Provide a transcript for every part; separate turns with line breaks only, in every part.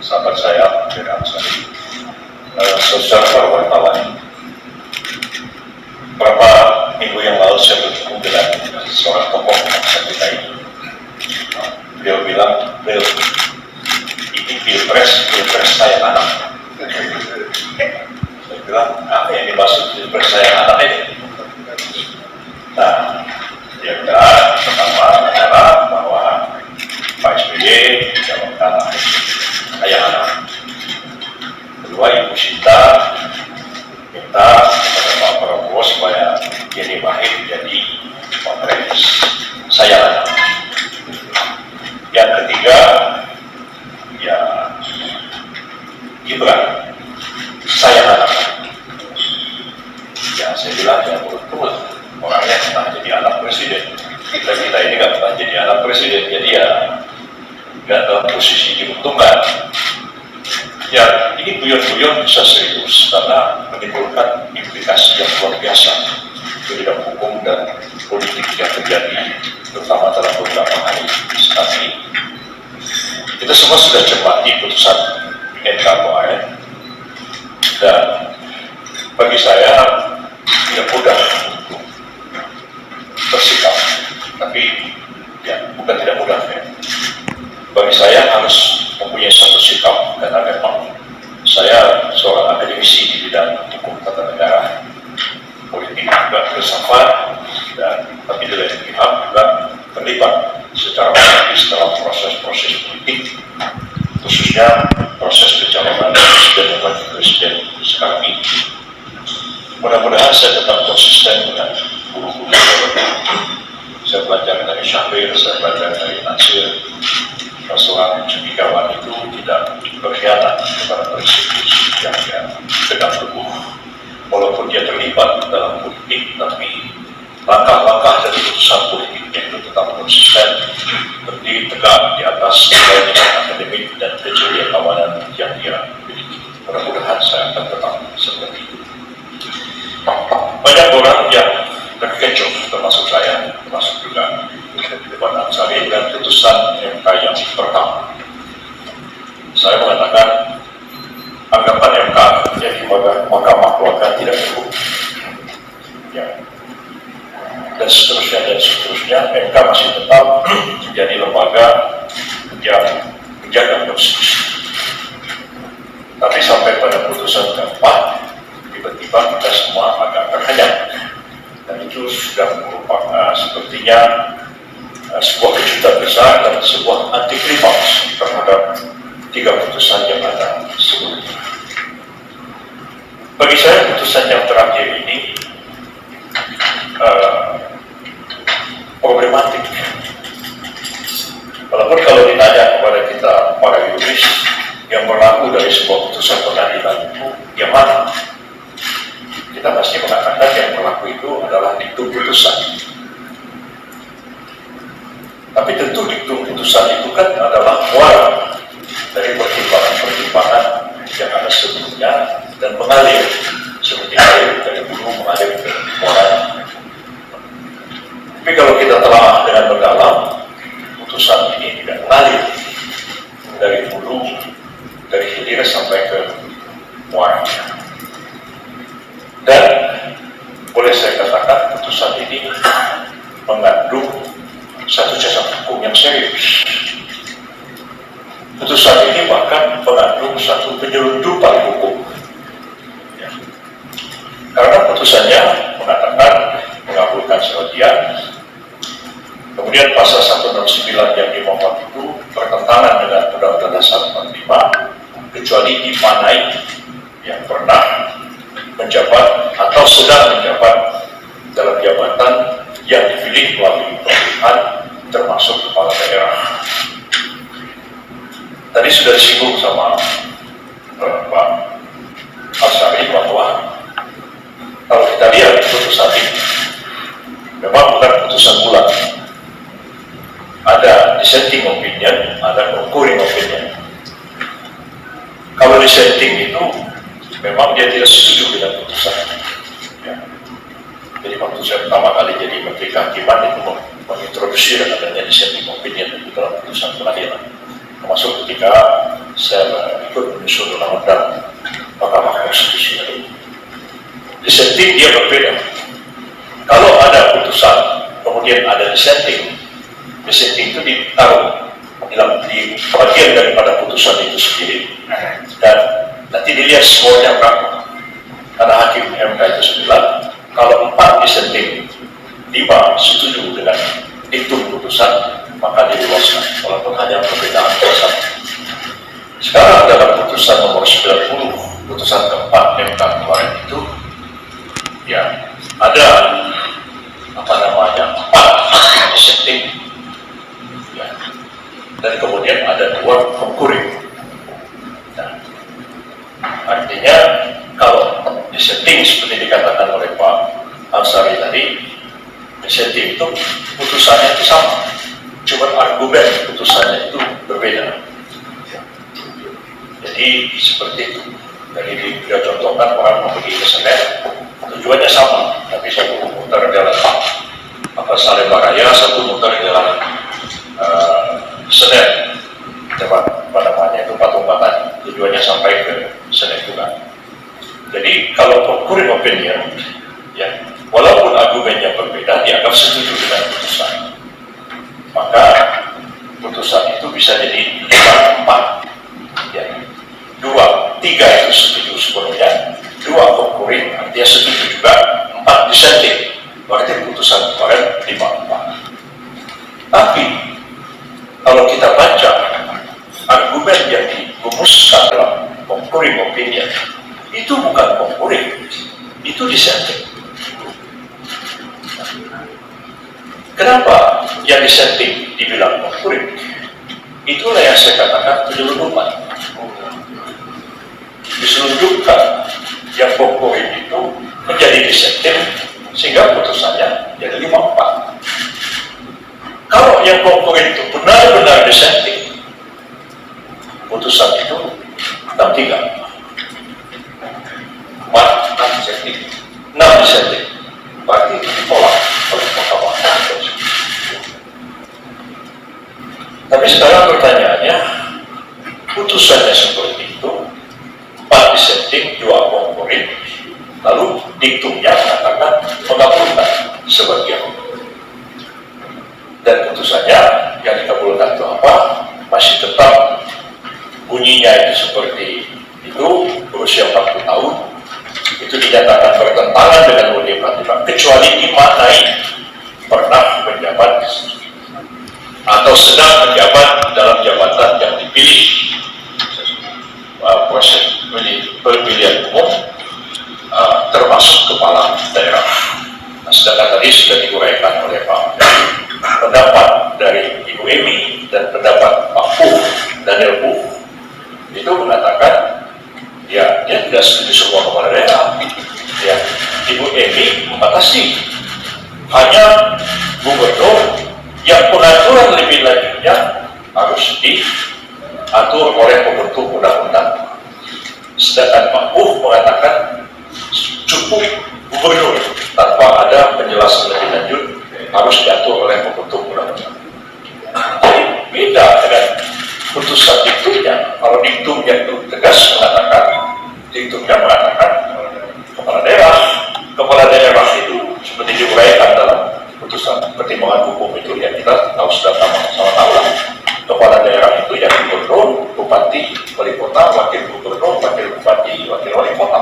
sahabat saya, Beda Ansari, saudara wartawan. Beberapa minggu yang lalu saya bertemu dengan seorang tokoh bangsa kita ini. Beliau bilang, "Bel, ini pilpres sayang anak." Saya bilang, apa yang dimaksud pilpres sayang anak ini? Nah, dia bilang pertama adalah bahwa Pak SBY mencalonkan ayah anak. Kedua, Ibu Sinta minta kepada Pak Prabowo supaya Yeni Wahid jadi wapres sayang anak. Yang ketiga, ya Gibran sayang anak. Ya saya bilang ya betul, orangnya pernah jadi anak presiden. Kita ini nggak pernah jadi anak presiden, jadi ya nggak dalam posisi diuntungkan. Ya, ini guyon-guyon bisa serius karena menimbulkan implikasi yang luar biasa di bidang hukum dan politik yang terjadi, terutama dalam beberapa hari saat ini. Kita semua sudah cermati putusan MK kemarin, dan bagi saya tidak mudah untuk bersikap, tapi ya bukan tidak mudah ya. Bagi saya harus mempunyai satu sikap, karena memang saya seorang akademisi di bidang hukum tata negara, politik juga filsafat, dan tapi di lain pihak juga terlibat secara praktis dalam proses-proses politik, khususnya proses pencalonan presiden dan wakil presiden sekarang ini. Mudah-mudahan saya tetap konsisten dengan guru-guru. Saya belajar dari Syahrir, saya belajar dari Nasir. Seorang cendekiawan itu tidak berkhianat kepada prinsip-prinsip yang dia pegang teguh. Walaupun dia terlibat dalam politik, tapi langkah-langkah dari putusan politiknya itu tetap konsisten, berdiri tegak di atas nilai-nilai akademik dan kejelian yang dia miliki. Mudah-mudahan saya akan tetap seperti itu. Banyak orang yang terkecoh, termasuk saya, termasuk juga Pak Ansari, dan putusan MK yang pertama. Saya mengatakan anggapan MK jadi Mahkamah Keluarga tidak cukup. Ya. Dan seterusnya, MK masih tetap menjadi lembaga yang menjaga konstitusi. Tapi sampai pada putusan keempat, tiba-tiba kita semua agak terhanyut. Dan itu sudah merupakan sepertinya sebuah kejutan besar dan sebuah anti-klimaks terhadap 3 putusan yang ada sebelumnya. Bagi saya putusan yang terakhir ini problematik. Walaupun kalau ditanya kepada kita para yuris, yang berlaku dari sebuah putusan pengadilan itu yang mana? Kita pasti mengatakan yang berlaku itu adalah diktum putusan. Tapi tentu diktum putusan itu kan adalah muara dari pertimbangan-pertimbangan yang ada sebelumnya dan mengalir seperti air dari hulu mengalir ke muara. Tapi kalau kita telah dengan mendalam, putusan ini tidak mengalir dari hulu, dari hilir sampai ke muara. Dan boleh saya katakan putusan ini mengandung satu cacat hukum yang serius. Putusan ini bahkan mengandung satu penyelundupan hukum. Ya. Karena putusannya mengatakan mengabulkan sebagian, kemudian pasal 169 yang dimuat itu bertentangan dengan Undang-Undang Dasar 45, kecuali dimanai yang pernah menjabat atau sedang menjabat dalam jabatan yang dipilih melalui pemilihan, termasuk kepala daerah. Tadi sudah disinggung sama Pak Ansari bahwa kalau kita lihat putusan ini memang bukan putusan bulat. Ada dissenting opinion, ada concurring opinion. Kalau dissenting itu memang dia tidak setuju dengan putusan. Ya. Jadi waktu saya pertama kali jadi Menteri Kehakiman itu mengintroduksi adanya dissenting opinion itu dalam putusan pengadilan. Termasuk ketika saya ikut menyusun undang-undang Mahkamah Konstitusi itu. Dissenting dia berbeda. Kalau ada putusan, kemudian ada dissenting itu ditaruh di bagian daripada putusan itu sendiri, dan nanti dilihat skornya berapa. Karena hakim MK itu bilang, kalau 4 dissenting, 5 setuju dengan itu putusan, maka diloloskan, walaupun hanya perbedaan putusan. Sekarang dalam putusan nomor 90, putusan keempat MK kemarin itu, ya ada 4 dissenting, ya, dan kemudian ada 2 concurring. Nah, artinya kalau dissenting seperti dikatakan oleh Pak Ansari tadi, dissenting itu putusannya itu sama, cuma argumen putusannya itu berbeda. Jadi seperti itu. Jadi dia contohkan orang mau pergi ke Senen, tujuannya sama, tapi satu muter jalan Salemba Raya, satu muter jalan Senen, apa namanya itu patung-patung, tujuannya sampai ke Senen juga. Jadi kalau concurring opinion, ya, walaupun argumennya berbeda, dianggap setuju dengan putusan, maka putusan itu bisa jadi 5-4, ya, 2-3 itu setuju sepenuhnya, 2 concurring, artinya setuju juga, 4 dissenting, berarti putusan kemarin 5-4. Tapi kalau kita baca argumen yang dirumuskan dalam concurring opinion, itu bukan concurring, itu dissenting. Kenapa yang dissenting dibilang concurring? Itulah yang saya katakan penyelundupan. Diselundupkan yang concurring itu menjadi dissenting, sehingga putusannya jadi 5-4. Kalau yang concurring itu benar-benar dissenting, putusan itu 6-3. 6 dissenting, berarti ditolak oleh Mahkamah Konstitusi. Tapi sekarang pertanyaannya, putusannya seperti itu, 4 dissenting, 2 concurring, lalu diktumnya mengatakan mengabulkan sebagian, dan putusannya yang dikabulkan itu apa? Masih tetap bunyinya itu seperti itu, berusia 40 tahun, itu dinyatakan bertentangan dengan UUD 45, kecuali dimaknai pernah menjabat atau sedang menjabat dalam jabatan yang dipilih proses pemilihan umum, termasuk kepala daerah. Nah, sedangkan tadi sudah diuraikan oleh Pak, pendapat dari Ibu Emi dan pendapat Pak Puh, Daniel Puh, itu mengatakan ya dia tidak setuju semua kepala daerah. Ya, Ibu Emi membatasi hanya gubernur yang pengaturan lebih lanjutnya harus diatur oleh pembentuk undang-undang. Sedangkan Pak Puh mengatakan cukup gubernur tanpa ada penjelasan lebih lanjut harus diatur oleh pembentuk undang-undang. Jadi beda dengan putusan diktumnya. Kalau diktumnya itu tegas mengatakan, diktumnya mengatakan kepala daerah itu seperti diuraikan dalam putusan pertimbangan hukum itu, ya kita tahu sudah sama-sama tahu lah. Kepala daerah itu yang gubernur, bupati, wali kota, wakil gubernur, wakil bupati, wakil wali kota,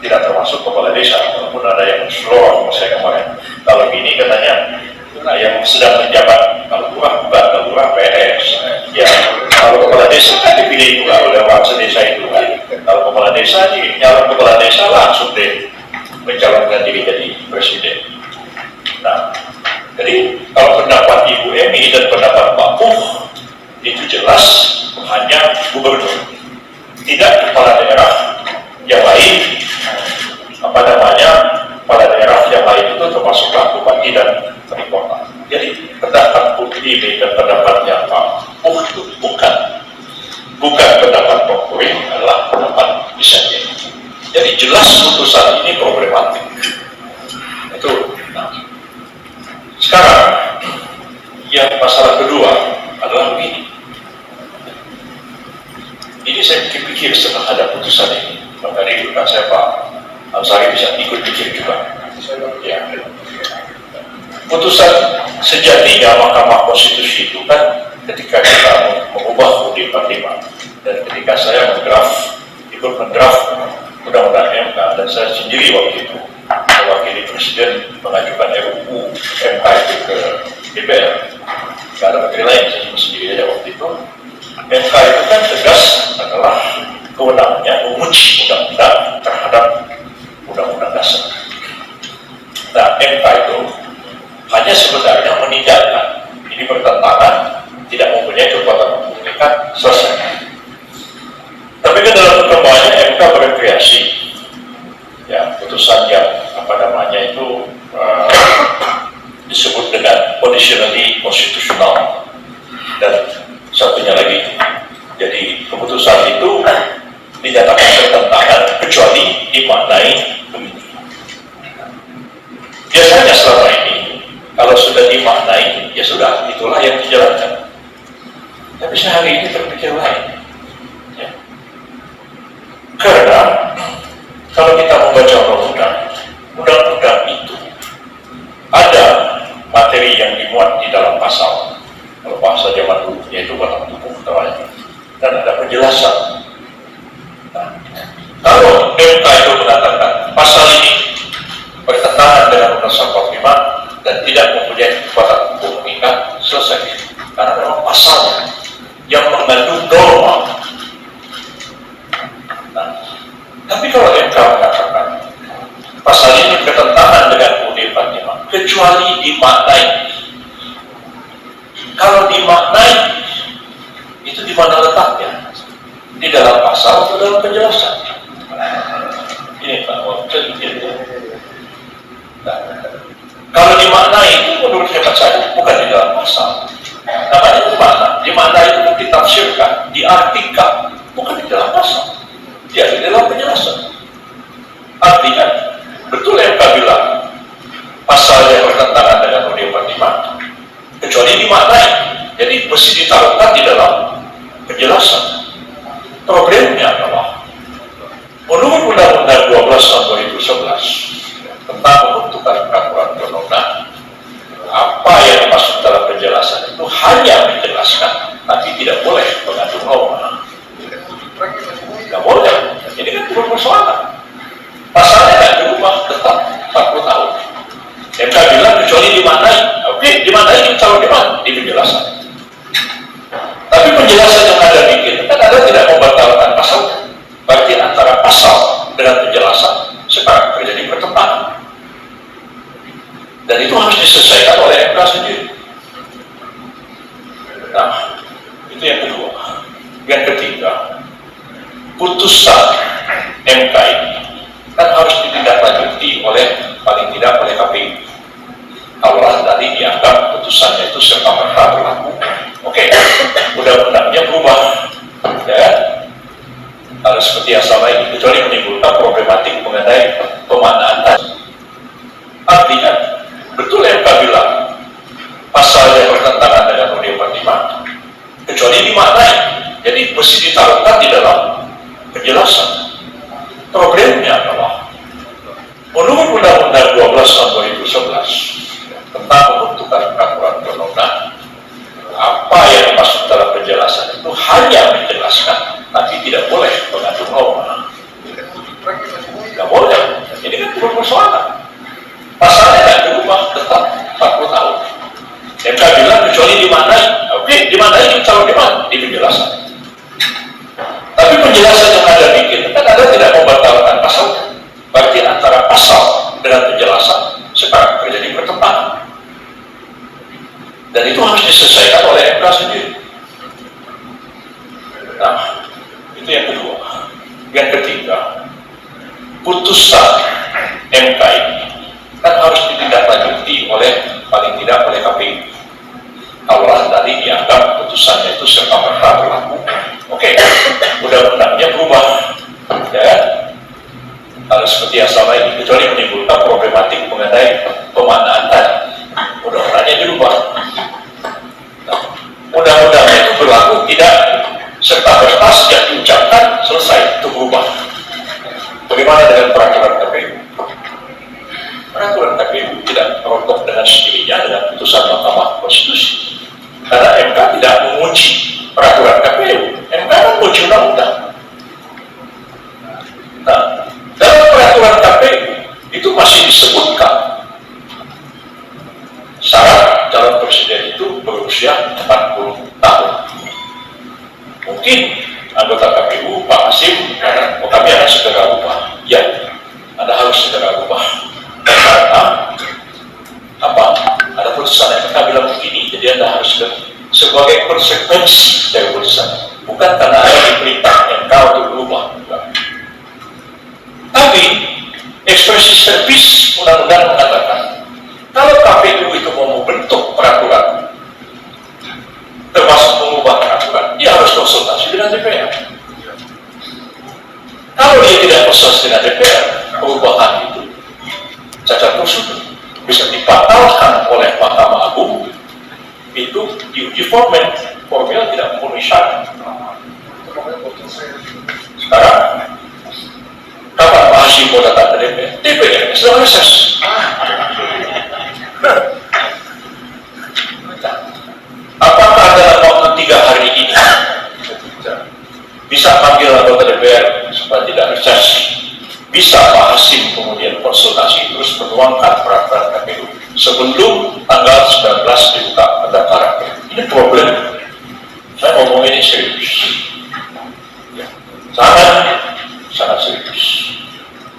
tidak termasuk kepala desa. Walaupun ada yang seluruh saya kemarin, kalau ini katanya nah, yang sedang menjabat, kalau lurah bukan, kalau lurah PNS, ya kalau kepala desa kan dipilih juga oleh orang sedesa itu kan. Kalau kepala desa nyalon kepala desa langsung deh mencalonkan diri jadi presiden. Nah, jadi kalau pendapat Ibu Emi dan pendapat Pak Puh itu jelas hanya gubernur, tidak kepala daerah yang lain. Kepala daerah yang lain itu termasuklah bupati dan wali kota. Jadi pendapat Puh ini dan pendapatnya Pak Puh itu bukan pendapat concurring, adalah pendapat dissenting. Jadi jelas putusan ini problematik. Itu. Nah, sekarang yang masalah kedua adalah begini. Ini saya pikir berpikir setelah ada putusan ini. Maka di rekan saya Pak Ansari bisa ikut pikir juga. Ya. Putusan sejatinya Mahkamah Konstitusi itu kan ketika kita mengubah UUD 45 dan ketika saya ikut mendraft undang-undang MK dan saya sendiri waktu itu mewakili Presiden mengajukan RUU MK itu ke DPR. Tidak ada menteri lain, saya cuma sendiri aja waktu itu. MK itu kan tegas adalah kewenangannya menguji undang-undang terhadap undang-undang dasar. Nah, MK itu hanya sebenarnya menindakkan ini bertentangan, tidak mempunyai kekuatan hukum, kan selesai. Tapi kan dalam perkembangannya MK berkreasi, ya putusan yang disebut dengan conditionally konstitusional dan satunya lagi. Jadi keputusan itu dinyatakan bertentangan kecuali dimaknai begini. Biasanya selama ini kalau sudah dimaknai, ya sudah, itulah yang dijalankan. Tapi sehari ini terpikir lain. Ya. Karena kalau kita membaca undang-undang itu ada materi yang dimuat di dalam pasal. Kalau bahasa zaman dulu, yaitu batang tubuh namanya. Dan ada penjelasan. Nah, kalau MK itu mengatakan pasal ini bertentangan dengan Undang-Undang 45 dan tidak mempunyai kekuatan hukum mengikat, selesai. Karena memang pasalnya yang mengandung norma. Nah, tapi kalau MK mengatakan pasal ini bertentangan dengan UUD 45 kecuali dimaknai. Kalau dimaknai, itu di mana letaknya? Di dalam pasal atau dalam penjelasan? Ini Pak, nah, kalau dimaknai itu menurut hemat saya bukan di dalam pasal. Namanya itu mana? Dimaknai itu ditafsirkan, diartikan, bukan di dalam pasal. Dia di dalam penjelasan. Artinya, betul yang Pak bilang, pasal yang bertentangan dengan UUD 45, kecuali dimaknai. Jadi mesti ditaruhkan di dalam penjelasan. Problemnya adalah menurut Undang-Undang 12 tahun 2011 tentang pembentukan peraturan perundang-undangan, apa yang dimaksud dalam penjelasan itu hanya menjelaskan, tapi tidak boleh mengandung norma. Tidak boleh. Ini kan bukan persoalan. Pasalnya tidak dirubah, tetap 40 tahun. MK bilang kecuali dimaknai. Oke, dimaknai kalau di mana? Di penjelasan. Tapi penjelasan yang ada bikin kan ada tidak membatalkan pasal. Berarti antara pasal dengan penjelasan sekarang terjadi pertentangan. Dan itu harus diselesaikan oleh MK sendiri. Nah, itu yang kedua. Yang ketiga, putusan MK ini kan harus ditindaklanjuti oleh paling tidak oleh KPU. Awalnya tadi dianggap putusannya itu serta-merta berlaku. Oke, undang-undangnya berubah, ya, harus seperti yang sama ini, kecuali menimbulkan problematik mengenai pemaknaan tadi. Artinya, betul yang Pak bilang, pasal yang bertentangan dengan UUD 45, kecuali dimaknai, jadi mesti ditaruhkan di dalam penjelasan. Problemnya adalah, menurut Undang-Undang 12 tahun 2011 tentang pembentukan peraturan perundang-undangan, apa yang dimaksud dalam penjelasan itu hanya menjelaskan, tapi tidak boleh mengandung norma. Tidak boleh. Ini kan bukan persoalan. Pasalnya tidak dirubah, tetap 40 tahun. MK bilang kecuali dimaknai. Oke, dimaknai kalau di mana? Di penjelasan. Tapi penjelasan yang ada bikin kan ada tidak membatalkan pasalnya. Berarti antara pasal dengan penjelasan sekarang terjadi pertentangan. Dan itu harus diselesaikan oleh MK sendiri. Nah, itu yang kedua. Yang ketiga, putusan MK ini kan harus ditindaklanjuti oleh paling tidak oleh KPU. Awalnya tadi dianggap putusannya itu serta-merta berlaku. Oke, undang-undangnya berubah, ya, harus seperti yang sama ini, kecuali menimbulkan problematik mengenai pemaknaan tadi. Undang-undangnya dirubah. Nah, undang-undangnya itu berlaku tidak serta-merta sejak diucapkan selesai. tidak rontok dengan sendirinya dengan putusan Mahkamah Konstitusi. Karena MK tidak menguji peraturan KPU, MK kan menguji undang-undang. Nah, dalam peraturan KPU itu masih disebutkan syarat calon presiden itu berusia 40 tahun. Mungkin anggota KPU Pak Hasim karena kami akan segera ubah. Ya, Anda harus segera ubah. Karena apa? Ada putusan yang kita bilang begini, jadi Anda harus sebagai konsekuensi dari putusan, bukan karena ada diperintah yang kau untuk berubah. Tapi ekspresi servis undang-undang mengatakan kalau KPU itu mau membentuk peraturan, termasuk mengubah peraturan, dia harus konsultasi dengan DPR. Kalau dia tidak konsultasi dengan DPR, perubahan itu cacat prosedur bisa dibatalkan oleh Mahkamah Agung, itu diuji formil tidak memenuhi syarat. Sekarang kapan Pak Hasim mau datang ke DPR? DPR sedang reses. Apakah dalam waktu 3 hari ini bisa panggil anggota DPR supaya tidak reses? Bisa Pak Hasim kemudian konsultasi terus menuangkan peraturan KPU sebelum tanggal 19 dibuka pendaftaran? Ini problem. Saya ngomong ini serius. Ya. Sangat serius.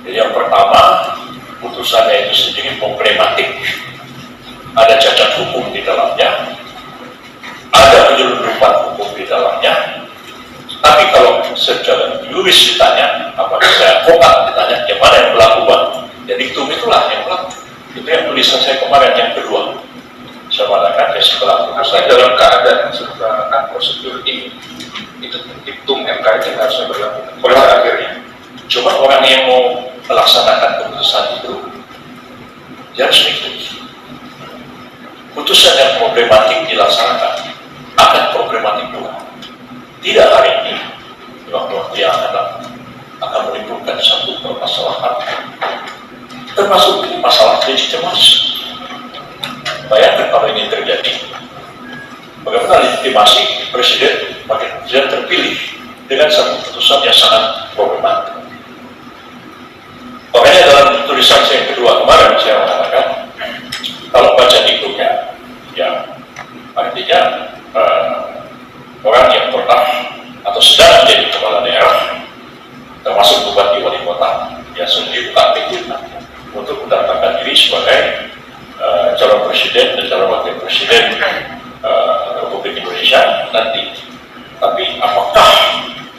Jadi yang pertama, putusannya itu sendiri problematik. Ada cacat hukum di dalamnya, ada penyelundupan hukum di dalamnya. Tapi kalau secara juris ditanya, apakah saya advokat ditanya, yang mana yang melakukan? Ya diktum itulah yang melakukan. Itu yang tulisan saya kemarin yang kedua. Saya mengatakan ya setelah putusan
dalam keadaan setelah prosedur ini, itu diktum MK yang harusnya berlaku. Pada akhirnya,
cuma orang yang mau melaksanakan keputusan itu, dia harus mengikuti. Putusan yang problematik dilaksanakan akan problematik juga. Tidak hari ini, waktu yang akan menimbulkan satu permasalahan, termasuk masalah legitimasi. Bayangkan kalau ini terjadi, bagaimana legitimasi presiden, wakil presiden terpilih dengan satu putusan yang sangat problematik. Makanya dalam tulisan saya yang kedua kemarin saya mengatakan, kalau baca diktumnya, ya artinya orang yang pernah atau sedang menjadi kepala daerah, termasuk bupati wali kota, ya sudah dibuka pintu untuk mendaftarkan diri sebagai calon presiden dan calon wakil presiden Republik Indonesia nanti. Tapi apakah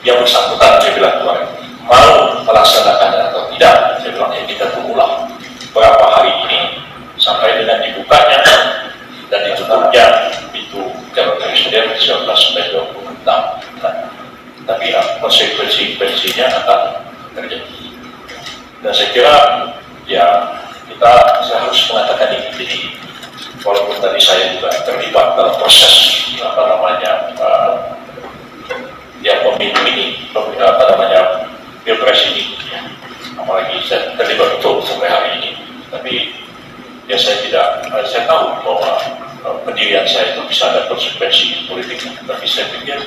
yang bersangkutan, saya bilang kemarin, mau melaksanakannya atau tidak? Saya bilang ya kita tunggulah beberapa hari ini sampai dengan dibukanya dan ditutupnya pintu calon presiden 19 sampai 26. Tapi konsekuensinya akan terjadi. Dan saya kira ya saya harus mengatakan ini. Jadi walaupun tadi saya juga terlibat dalam proses pemilu ini, pilpres ini, apalagi saya terlibat betul sampai hari ini. Tapi ya saya tahu bahwa pendirian saya itu bisa ada konsekuensi politik, tapi saya pikir